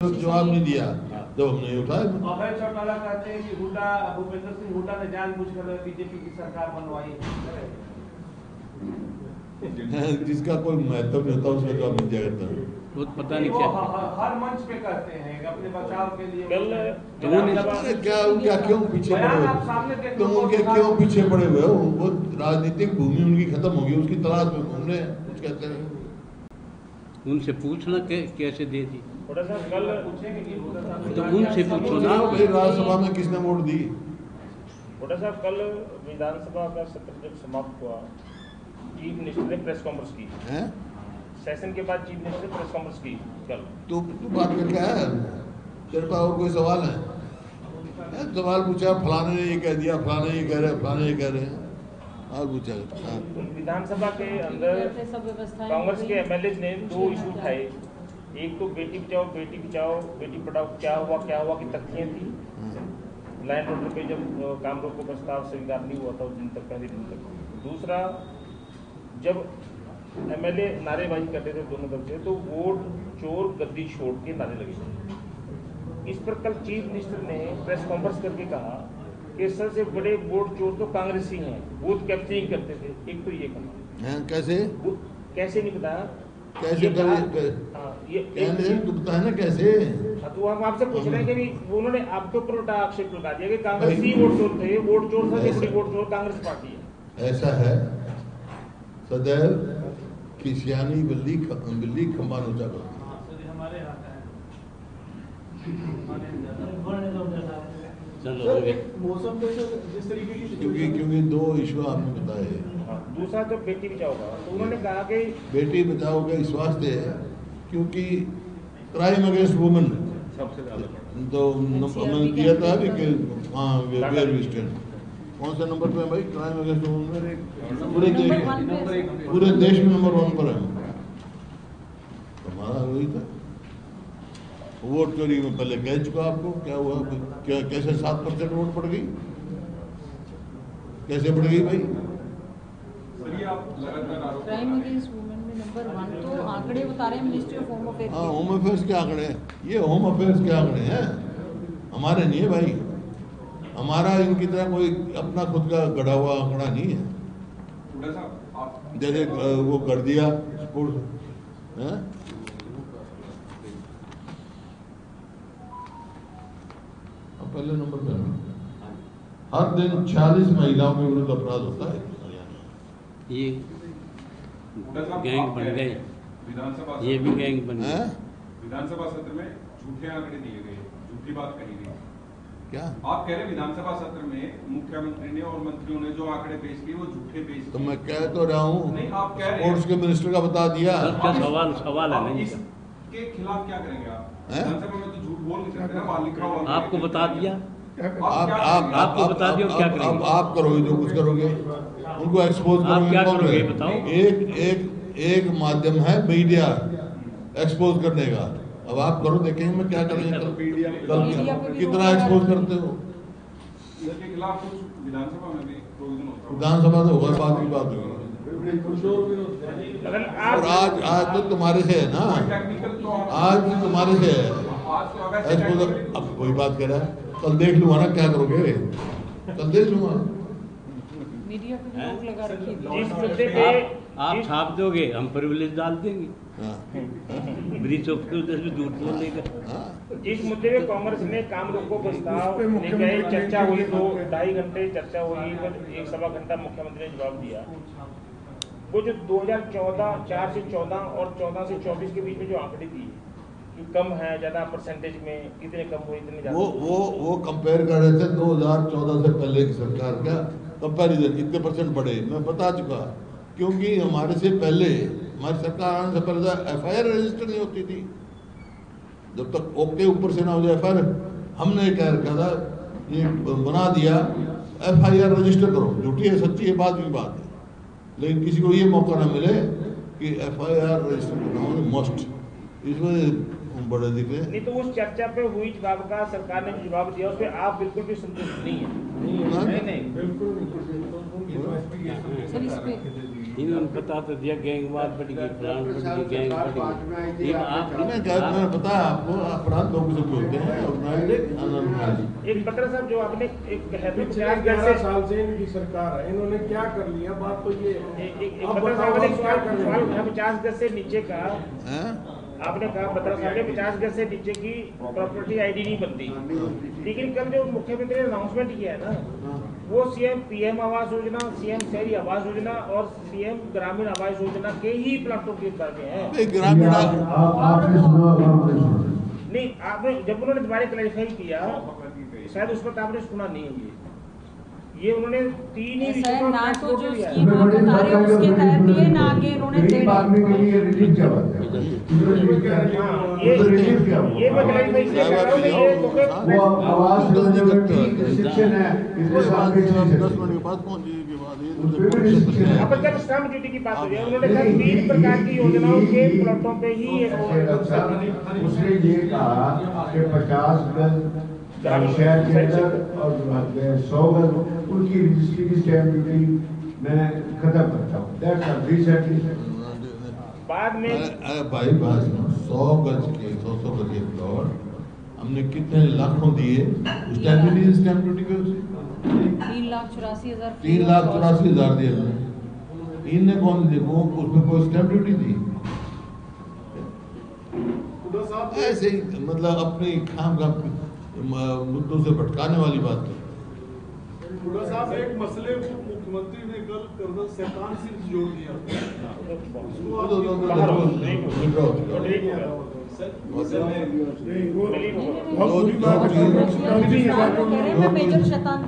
जवाब नहीं दिया जब हमने उठाया। अभय चौटाला कहते हैं कि हुड्डा भूपेंद्र सिंह हुड्डा ने जानबूझकर बीजेपी की सरकार बनवाई। जिसका कोई महत्व नहीं होता उसमें जवाब मिल जाएगा। वो पता नहीं क्या हर मंच पे कहते हैं अपने बचाव के लिए। क्या क्यों पीछे पड़े हुए? तुम उनके क्यों पीछे पड़े हुए हो? वो राजनीतिक भूमि उनकी खत्म होगी, उसकी तलाश में घूम रहे हैं। कुछ कहते हैं उनसे पूछना कैसे दे दी। कल पूछेंगे तो उनसे पूछो ना भाई, राज्यसभा में किसने वोट दी? बड़ा साहब, कल विधानसभा का सत्र जब समाप्त हुआ, चीफ मिनिस्टर ने प्रेस कॉन्फ्रेंस की हैं? सेशन के बाद चीफ मिनिस्टर ने प्रेस कॉन्फ्रेंस की कल। तू बात में क्या है? तेरे पास और कोई सवाल है? सवाल पूछा, फलाने ने ये कह दिया, फलाने ये कह रहे, फलाने ये कह रहे हैं, और पूछा। विधानसभा के अंदर कांग्रेस के एमएलए ने 2 इशू उठाए। एक तो बेटी बचाओ बेटी पढ़ाओ क्या हुआ की तथ्यें थी। लैंड ऑर्डर पे जब काम रोको प्रस्ताव स्वीकार नहीं हुआ था उस दिन तक, पहले दिन तक। दूसरा, जब एमएलए नारेबाजी करते थे दोनों तरफ से, तो वोट चोर गद्दी छोड़ के नारे लगे। इस पर कल चीफ मिनिस्टर ने प्रेस कॉन्फ्रेंस करके कहा कि सबसे बड़े वोट चोर तो कांग्रेसी हैं, बूथ कैप्चरिंग करते थे। एक तो ये कहा कैसे नहीं बताया, कैसे दुखता है ना कैसे। तो हम आपसे पूछ रहे हैं कि उन्होंने आपके ऊपर उल्टा आक्षेप लगा दिया कि कांग्रेसी वोट चोर थे, वोट चोर सबसे बड़ी वोट चोर कांग्रेस पार्टी है। ऐसा है, सदैव किसियानी बिल्ली खंबा नोचा करती है। मौसम जिस तरीके की क्योंकि 2 इशू आपने बताए। दूसरा जो बेटी बचाओ का, तो उन्होंने कहा कि बेटी बचाओ का इस वास्ते है क्योंकि क्राइम अगेंस्ट वुमेन सबसे ज्यादा तो हमने दिया था अभी कि हाँ वेयर वी स्टैंड। कौन से नंबर पे है भाई? क्राइम अगेंस्ट वुमेन पूरे देश में नंबर 1 पर है। हमारा वही था। वोट चोरी में पहले कह चुका आपको क्या हुआ, क्या कैसे 7% वोट पड़ गई, कैसे पड़ गई भाई? क्राइम अगेंस्ट वुमेन में नंबर 1 तो आंकड़े बता रहे हैं मिनिस्ट्री ऑफ होम अफेयर्स। हाँ, होम अफेयर्स के आंकड़े हैं, ये होम अफेयर्स के आंकड़े हैं, हमारे नहीं है भाई। हमारा इनकी तरह कोई अपना खुद का गढ़ा हुआ आंकड़ा नहीं है। जैसे वो कर दिया स्पोर्ट्स है। पहले नंबर पे हर दिन 46 महिलाओं के विरुद्ध अपराध होता है। ये गैंग बन गए, ये भी गैंग बन गए। विधानसभा सत्र में झूठे आंकड़े दिए गए, झूठी बात कही गई। क्या आप कह रहे हैं विधानसभा सत्र में मुख्यमंत्री ने और मंत्रियों ने जो आंकड़े पेश किए वो झूठे पेश किए? तो मैं कह तो रहा हूँ, नहीं आप कह रहे हैं स्पोर्ट्स के मिनिस्टर का बता दिया। सवाल है नहीं, इसके खिलाफ क्या करेंगे आप? विधानसभा में तो झूठ बोल नहीं सकते ना, वहाँ लिखा हुआ आपको बता दिया। आपको बता दियो क्या करेंगे? अब आप करोगे जो कुछ करोगे, उनको एक्सपोज करोगे। आप क्या करोगे बताओ? एक माध्यम है मीडिया एक्सपोज करने का। अब आप करो, देखेंगे मैं क्या करेंगे कल कितना एक्सपोज करते हो। इसके खिलाफ कुछ विधानसभा में भी प्रोविजन होता है? विधानसभा तो होगा, बाद की बात होगी। और आज तो तुम्हारे से है ना, आज भी तुम्हारे से है एक्सपोज। अब कोई बात कह रहा है, कल देख लूंगा ना क्या करोगे, कल देख लूंगा। मीडिया पे रोक लगा रखी है। आप छाप दोगे, हम प्रिविलेज डाल देंगे। ब्रीच ऑफ प्रिविलेज भी दूर बोल देगा। जिस मुद्दे पे कांग्रेस ने काम रोको प्रस्ताव लेकर चर्चा हुई, 2-2.5 घंटे चर्चा हुई, फिर 1 सवा घंटा मुख्यमंत्री ने जवाब दिया। वो जो 2014 4 से 14 और 14 से 24 के बीच में जो आंकड़े दिए कि कम है ज्यादा परसेंटेज में, कितने कम हुए इतने ज्यादा, वो कंपेयर कर रहे थे 2014 से पहले की सरकार का कंपैरिजन, इतने परसेंट बढ़े। मैं बता चुका, क्योंकि हमारे से पहले, हमारी सरकार आने से पहले FIR रजिस्टर नहीं होती थी। जब तक ओके ऊपर से ना हो जाए FIR, हमने क्या रखा था, ये बना दिया FIR रजिस्टर करो। झूठी है सच्ची है बात की बात है, लेकिन किसी को ये मौका ना मिले कि FIR रजिस्टर करना हो मस्ट, इसमें बड़े दिखे नहीं। तो उस चर्चा पे हुई जवाब का सरकार ने जवाब दिया, उस पर आप बिल्कुल भी संतुष्ट नहीं है? नहीं बिल्कुल सर इस पे इन्होंने बता तो दिया गैंगवार बढ़ गई, प्राण बढ़ गई, गैंग बढ़ गई। मैंने पता है आपको, अपराध लोग से होते हैं एक बत्रा साहब जो आपने एक कहा था 11 साल से इनकी सरकार है, इन्होंने क्या कर लिया? बात तो ये एक बत्रा साहब ने सवाल उठा 50 गज से नीचे का। आपने कहा बत्रा साहब ने 50 गज से नीचे की प्रॉपर्टी आईडी नहीं बनती, लेकिन कल जो मुख्यमंत्री ने अनाउंसमेंट किया है ना, वो CM PM Awas Yojana, CM शहरी आवास योजना और सीएम ग्रामीण आवास योजना के ही प्लाटों के बारे में है। ग्रामीण नहीं, आपने जब उन्होंने दोबारा क्लैरिफाई किया, शायद उस वक्त आपने सुना नहीं है। ये उन्होंने 3 ही सर ना तो जो स्कीम आप बता रहे हो उसके तहत दिए ना आगे उन्होंने गरीब आदमी के लिए रिलीफ क्या बात है? ये मैं क्लैरिफाई इसलिए कर रहा हूं कि वो आवास योजना में रिस्ट्रिक्शन है, इसके साथ भी 10 मिनट के बाद पहुंचने के बाद ये अब जब स्टैंप ड्यूटी की बात हो रही है, उन्होंने कहा 3 प्रकार की योजनाओं के प्लॉटों पे ही उसने ये कहा कि 50 गज शहर के अंदर और 100 गज उनकी रजिस्ट्री की स्टैंप ड्यूटी मैं खत्म करता हूँ। दैट्स ऑल रिसेंटली बाद में भाई बात 100 गज के 100 गज के प्लॉट हमने कितने लाखों दिए स्टैंप ड्यूटी के उसे 3,84,000 3,84,000 दिए हमने। इनने कौन दिए? वो उसमें कोई स्टैंप ड्यूटी दी? ऐसे ही मतलब अपनी खाम का मुद्दों से भटकाने वाली बात है। हुड्डा साहब, एक मसले को मुख्यमंत्री ने कल कर्नल शैतान सिंह से जोड़ दिया।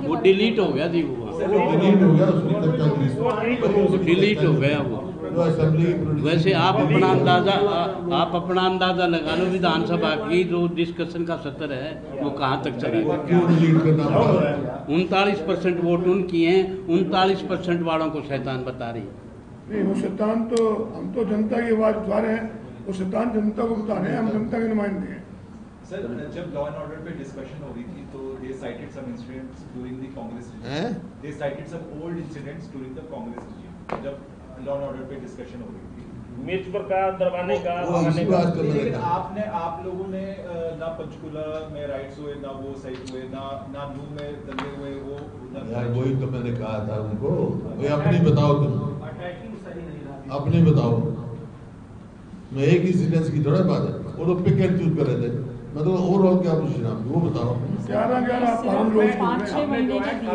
वो डिलीट हो गया थी, वो डिलीट हो गया वो। वैसे आप अपना अंदाजा लगा लो, विधानसभा की जो डिस्कशन का सत्र है वो कहाँ तक चला है। 39% वोट उनकी हैं, 39% वालों को शैतान बता रही है। नहीं, वो शैतान तो हम तो जनता की आवाज उठा रहे हैं, वो शैतान जनता को बता रहे हैं, हम जनता के नुमाइंदे हैं। सर, जब लॉ एंड ऑर्डर पे डिस्कशन हो रही थी तो they cited some incidents during the Congress regime. They cited some old incidents during the Congress regime. जब लॉ एंड ऑर्डर पे डिस्कशन हो रही थी, मिर्चपुर का दरबाने का लेकिन आप लोगों ने ना पंचकुला में राइट्स हुए, ना वो सही हुए, ना नूह में दंगे हुए, वो यार वही तो मैंने कहा था उनको, अपनी बताओ तुम, अपनी बताओ। मैं एक ही सिटेंस की थोड़ा बात है, वो तो पिक एंड चूज कर रहे थे, मैं तो ओवरऑल क्या पोजीशन है वो बताओ। 5-6 महीने के दिए,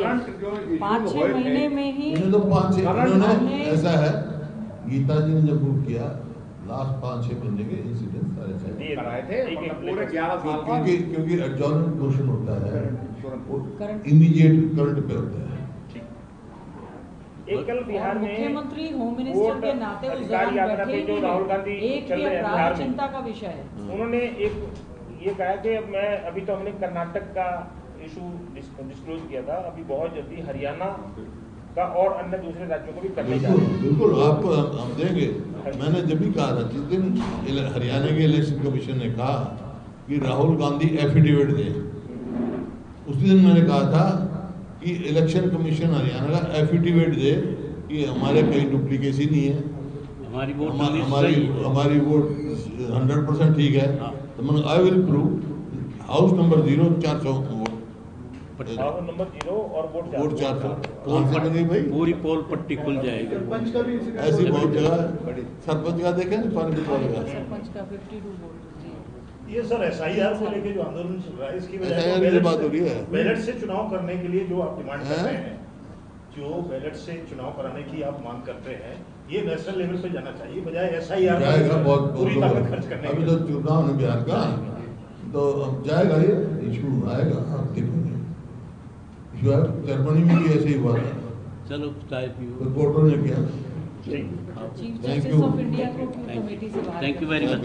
5-6 महीने में ही इन्होंने तो 5-6 इन्होंने ऐसा है, गीता जी ने जब बुक किया लास्ट 5-6 महीने के इंसिडेंट सारे कराए थे पूरे 11 साल, क्योंकि एडजॉर्नमेंट क्वेश्चन होता है, इमीडिएट करंट पे होता है। एक कल बिहार में मुख्यमंत्री होम मिनिस्टर के नाते उस दौरान बैठे जो राहुल गांधी एक चल रहे हैं अपराध बिहार में, चिंता का विषय है। उन्होंने एक ये कहा कि मैं अभी तो हमने कर्नाटक का इशू डिस्क्लोज किया था, अभी बहुत जल्दी हरियाणा का और अन्य दूसरे राज्यों को भी करने जा रहे हैं। बिल्कुल आपको हम देंगे। मैंने जब भी कहा था, जिस दिन हरियाणा के इलेक्शन कमीशन ने कहा कि राहुल गांधी एफिडेविट दें, उसी दिन मैंने कहा था कि इलेक्शन कमीशन हरियाणा का एफिडेविट दे कि हमारे कहीं डुप्लीकेसी नहीं है, हमारी वोट 100% ठीक है। तो मैंने I will prove house number 0 400 vote, house number 0 और वोट 400 भाई, पूरी पोल पट्टी खुल जाएगी। ऐसी बहुत जगह सरपंच का देखें सरपंच का 52 वोट। ये सर SIR को लेके जो आंदोलन चल रहा है, इसकी वजह से बात हो रही है। बैलेट से चुनाव करने के लिए जो आप डिमांड कर रहे हैं, जो बैलेट से चुनाव कराने की आप मांग करते हैं, ये नेशनल लेवल पे जाना चाहिए बजाय SIR जाएगा। बहुत पूरी ताकत खर्च करने अभी तो चुनाव है बिहार का, तो अब जाएगा, ये इशू आएगा, आप देखोगे इशू आएगा। जर्मनी में भी ऐसे ही हुआ था। चलो रिपोर्टर ने किया। चीफ जस्टिस ऑफ इंडिया को कमेटी से बाहर। Thank you very much.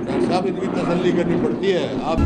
Doctor साहब, इनकी तसल्ली करनी पड़ती है आप।